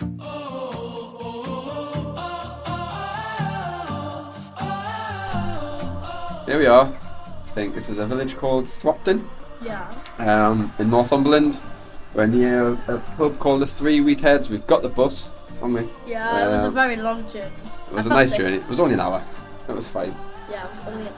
Here we are. I think this is a village called Thropton. Yeah. In Northumberland. We're near a pub called the Three Wheat Heads. We've got the bus, haven't we? Yeah, it was a very long journey. It was a nice journey. It was only an hour. It was fine. Yeah, it was only an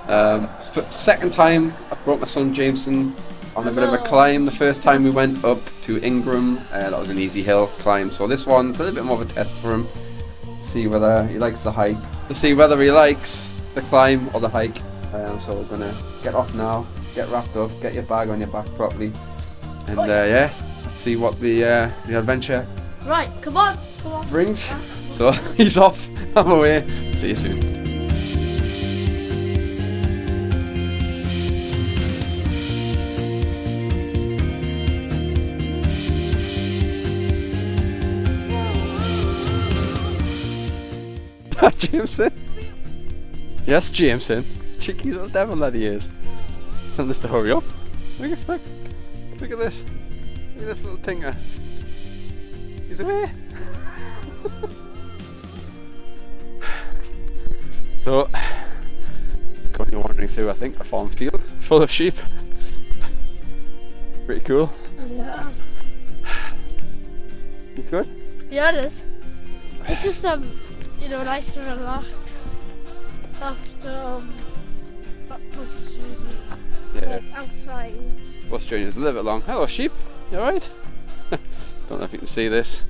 hour. For the second time, I brought my son Jameson on a bit of a climb. The first time we went up to Ingram, that was an easy hill climb. So this one's a little bit more of a test for him. See whether he likes the height. To see whether he likes the climb or the hike. So we're gonna get off now, get wrapped up, get your bag on your back properly, and yeah, let's see what the adventure come on. brings. So he's off. I'm away. See you soon. Jameson? Yes, Jameson. Cheeky little devil that he is. Tell us to hurry up. Look at this. Look at this little tinker. He's away. So, currently wandering through, I think, a farm field full of sheep. Pretty cool. Yeah. It's good? Yeah, it is. It's just nice to relax after that bus journey. Yeah. Like outside. Bus journey is a little bit long. Hello, sheep. You alright? Don't know if you can see this.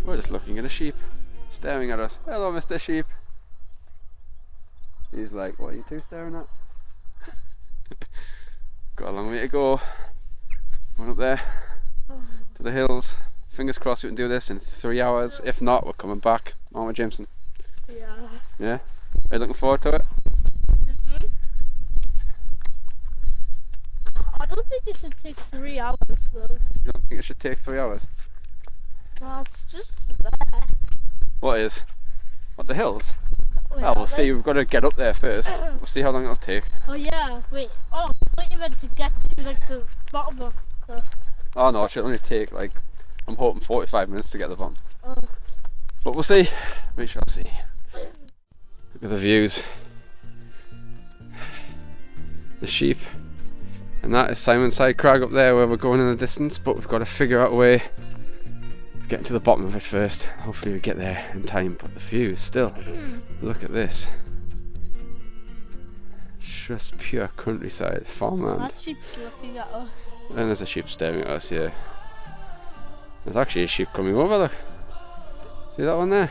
We're just looking at a sheep staring at us. Hello, Mr. Sheep. He's like, what are you two staring at? Got a long way to go. Going up there to the hills. Fingers crossed we can do this in 3 hours. If not, we're coming back. Aren't we, Jameson? Yeah. Yeah? Are you looking forward to it? Mm-hmm. I don't think it should take 3 hours though. You don't think it should take 3 hours? No, it's just there. What is? What, the hills? Oh, Well, we'll see. We've got to get up there first. We'll see how long it'll take. Oh yeah, wait. Oh, I thought you meant to get to like the bottom of the... Oh no, it should only take like, I'm hoping 45 minutes to get to the bottom. Oh. But we'll see. We shall see. Look at the views. The sheep. And that is Simonside Crag up there where we're going in the distance, but we've got to figure out a way of getting to the bottom of it first. Hopefully we get there in time, but the views still. Look at this. Just pure countryside, farmland. That sheep's looking at us. And there's a sheep staring at us, yeah. There's actually a sheep coming over, look. See that one there?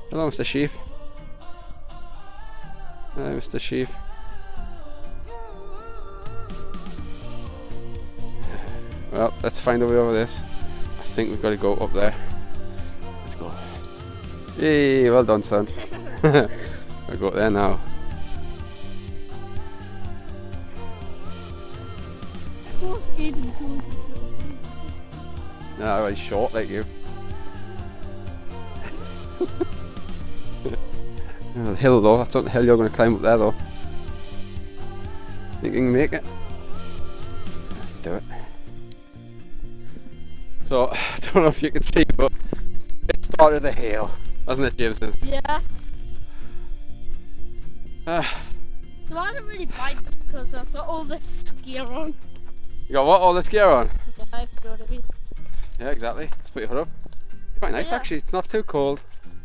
Hello, Mr. Sheep. Hi, Mr. Sheep. Well, let's find a way over this. I think we've got to go up there. Let's go. Hey, well done, son. We'll go up there now. What's Aiden's on? No, he's short like you. There's a hill though, that's not the hill you're going to climb up there though. Think you can make it? Let's do it. So, I don't know if you can see, but it started the hill, hasn't it, Jameson? Yeah. So I don't really bite because I've got all this gear on. You got what? All this gear on? Yeah, I know what I mean. Yeah, exactly. Let's put your hood up. It's quite nice actually, it's not too cold.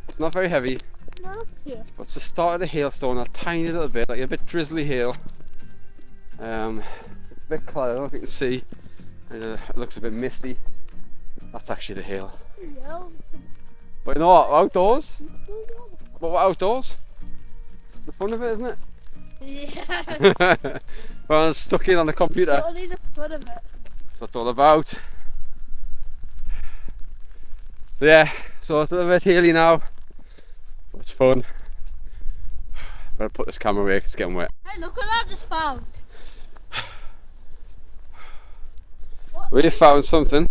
It's not very heavy. No, yeah. But it's the start of the hailstone, a tiny little bit, like a bit drizzly hail. It's a bit cloudy, I don't know if you can see. It looks a bit misty. That's actually the hail. Yeah. But you know what, outdoors? But we're outdoors. It's the fun of it, isn't it? Yes. Well, I'm stuck in on the computer. Only the fun of it. That's what it's all about. So yeah, so it's a little bit hilly now. But it's fun. Better put this camera away because it's getting wet. Hey, look what I just found. We found something.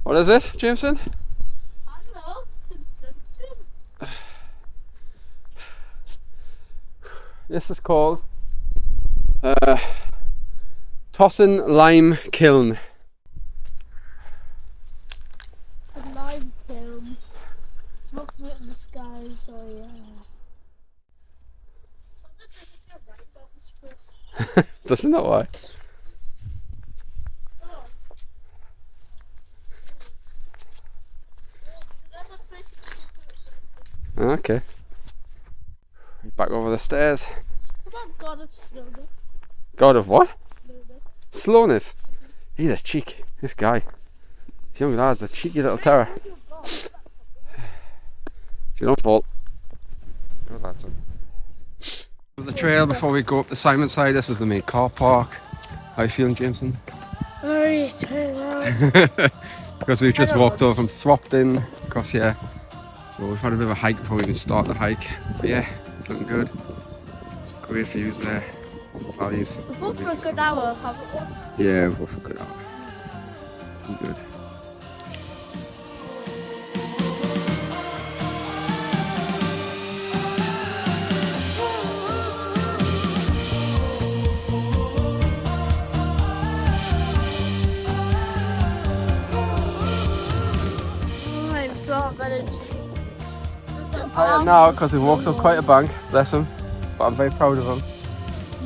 What is it, Jameson? I don't know. This is called Tosson Lime Kiln. Smoke in the sky, so yeah. Doesn't know why. Okay. Back over the stairs. What about God of Slowness? God of what? Slowness. Slowness. He's a cheek. This guy. This young lad's a cheeky little terror. You don't fall. Go that son. The trail before we go up the Simonside. This is the main car park. How you feeling, Jameson? Very tired. Because we just walked over from Thropton across here. So we've had a bit of a hike before we even start the hike. But yeah, it's looking good. Some great views there. Valleys. We've walked for a good hour, haven't we? Yeah, we've walked for a good hour. Good. I'm so of energy. Tired now because we walked up quite a bank, bless him. But I'm very proud of him.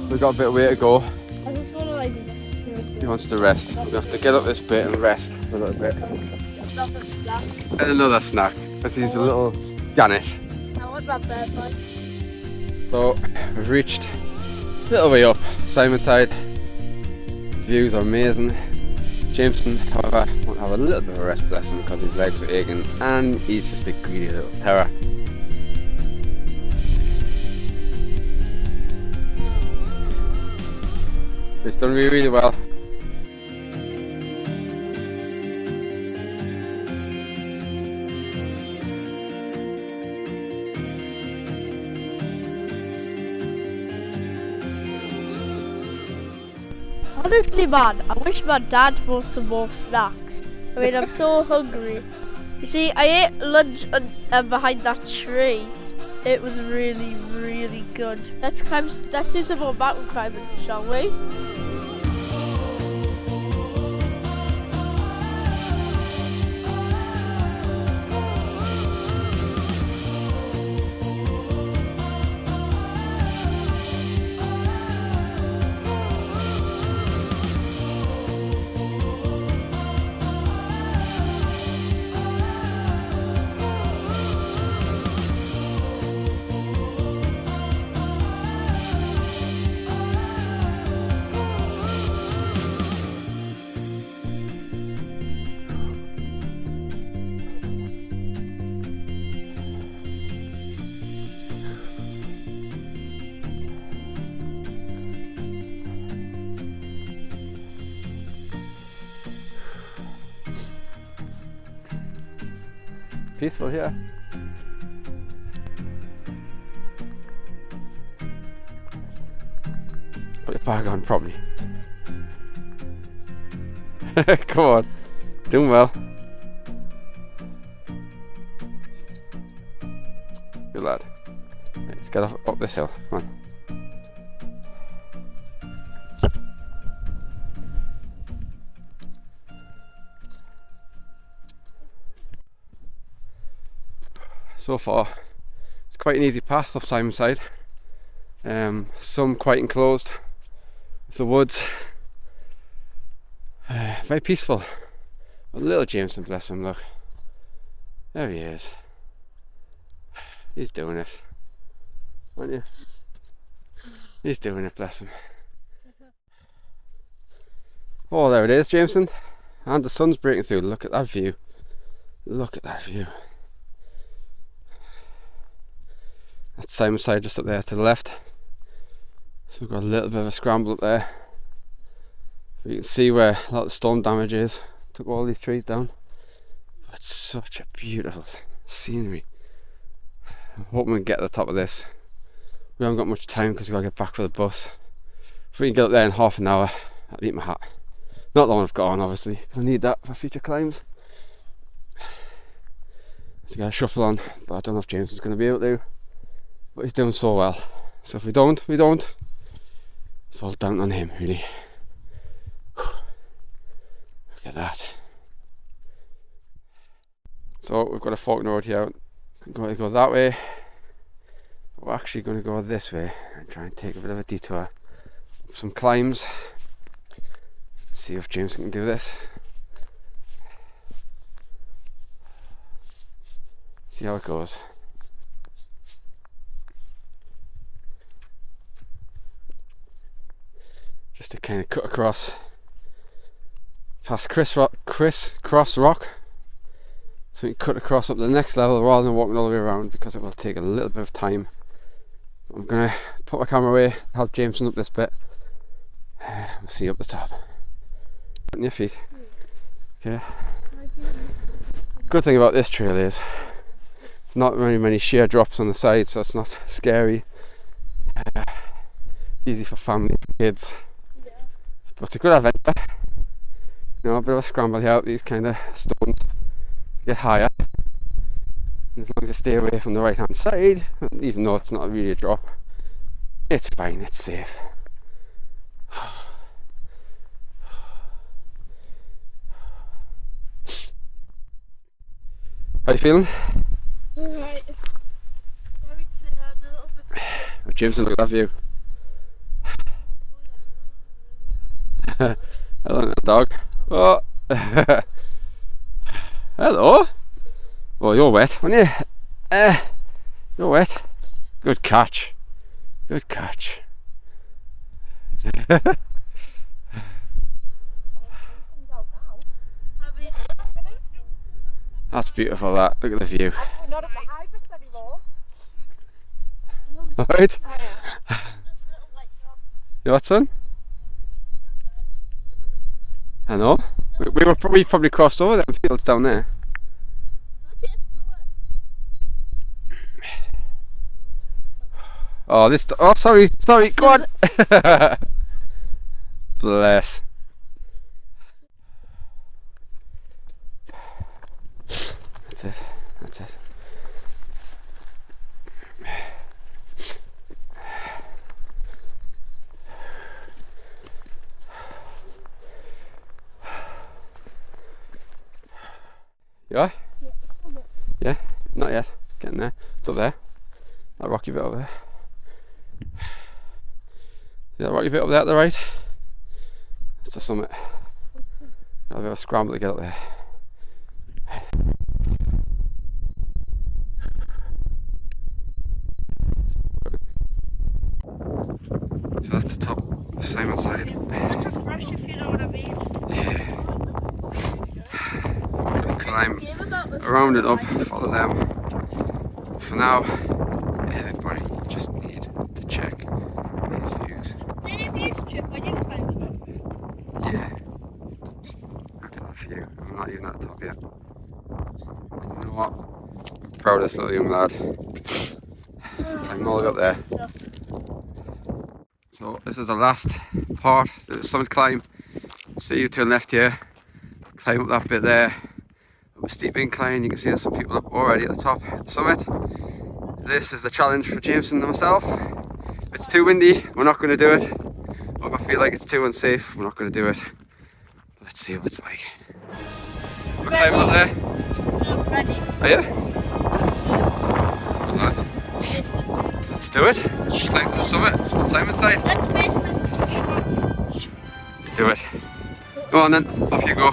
We've got a bit of way to go. I just want to like rest. He wants to rest. We have to get up this bit and rest a little bit. It's not a snack. And another snack, because he's a little gannet. I want my bed bike. So we've reached a little way up Simonside. Views are amazing. Jameson, however, won't have a little bit of a rest, bless him, because his legs are aching and he's just a greedy little terror. He's done really, really well. Honestly, man, I wish my dad bought some more snacks. I mean, I'm so hungry. You see, I ate lunch behind that tree. It was really, really good. Let's do some more mountain climbing, shall we? Peaceful here. Put your bag on properly. Come on, doing well. Good lad. Right, let's get up this hill. Come on. So far, it's quite an easy path up Simonside. Some quite enclosed with the woods. Very peaceful. A little Jameson, bless him, look. There he is. He's doing it. Aren't you? He's doing it, bless him. Oh, there it is, Jameson. And the sun's breaking through. Look at that view. Look at that view. That's Simonside just up there to the left. So we've got a little bit of a scramble up there. You can see where a lot of storm damage is. Took all these trees down. But it's such a beautiful scenery. I'm hoping we can get to the top of this. We haven't got much time because we've got to get back for the bus. If we can get up there in half an hour, I'll eat my hat. Not the one I've got on, obviously, because I need that for future climbs. So get a shuffle on, but I don't know if James is going to be able to. But he's doing so well. So if we don't, we don't. It's all down on him, really. Look at that. So we've got a fork in the road here. I'm going to go that way. We're actually going to go this way and try and take a bit of a detour. Some climbs. See if Jameson can do this. See how it goes. Just to kind of cut across past Cross Rock, so we can cut across up to the next level rather than walking all the way around, because it will take a little bit of time. I'm gonna put my camera away, help Jameson up this bit. We'll see you up the top. Putting your feet. Yeah. Good thing about this trail is it's not very many sheer drops on the side, so it's not scary. Easy for family, for kids. But it's a good adventure. You know, a bit of a scramble here up these kind of stones to get higher. And as long as you stay away from the right hand side, even though it's not really a drop, it's fine, it's safe. How you feeling? Alright. Very tired, a little bit. Oh, Jameson, look at that view. Hello, little dog. Oh. Hello. Oh, you're wet, aren't you? You're wet. Good catch. Good catch. That's beautiful, that. Look at the view. Not at the hybrids anymore. Alright. You what, son? I know. We probably crossed over them fields down there. Oh, this. Oh, sorry. Go on. Bless. That's it. You are? Yeah? Not yet. Getting there. It's up there. That rocky bit up there. See that rocky bit up there at the right? That's the summit. I'll have a scramble to get up there. So that's the top of Simonside. It's refresh, if you know what I mean. Yeah. Climb around it up, follow them. For now, everybody just need to check these views. Did you views trip when you climbed them up? Yeah. Look at that view. I'm not even at the top yet. You know what? I'm proud of this little young lad. I'm all the way up there. So this is the last part of the summit climb. See you to the left here. Climb up that bit there. Up a steep incline. You can see there's some people up already at the top of the summit. This is the challenge for Jameson and myself. If it's too windy, we're not going to do it. Or if I feel like it's too unsafe, we're not going to do it. Let's see what it's like. We're climbing up there. I'm ready. Are you? Alright. Let's do it. Climb to the summit on Simonside. Let's face this. Let's do it. Go on then, off you go.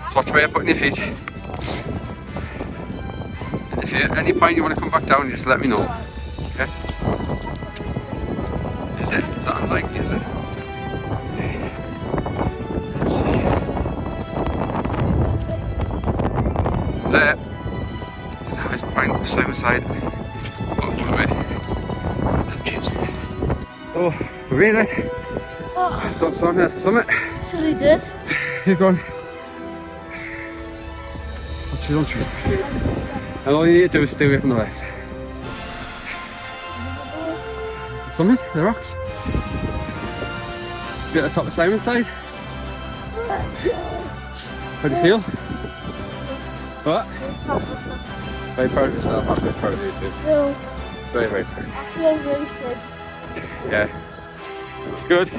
Just watch where you're putting your feet. And if at any point you want to come back down, you just let me know. Okay? Is it? Is that unlikely, is it? Let's see. There. To the highest point of Simonside. Off the way. Oh, we're in it. Oh, Don't son, that's the summit. that's what he did. You're gone. Don't you? And all you need to do is stay away from the left. It's the summit, the rocks. You're at the top of Simonside. How do you feel? What? Very proud of yourself. I'm very proud of you too. No, Very, very proud. I feel wasted. Yeah. It's good.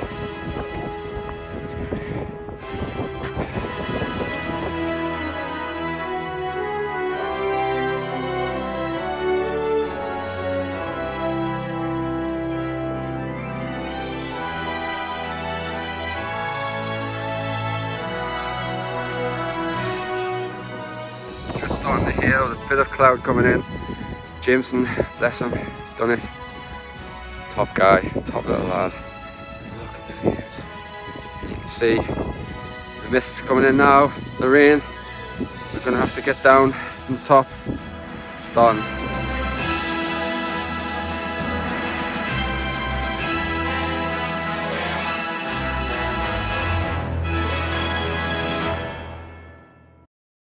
on the hill with a bit of cloud coming in. Jameson, bless him, he's done it. Top guy, top little lad. Look at the views. You can see the mist's coming in now, the rain. We're going to have to get down from the top. It's starting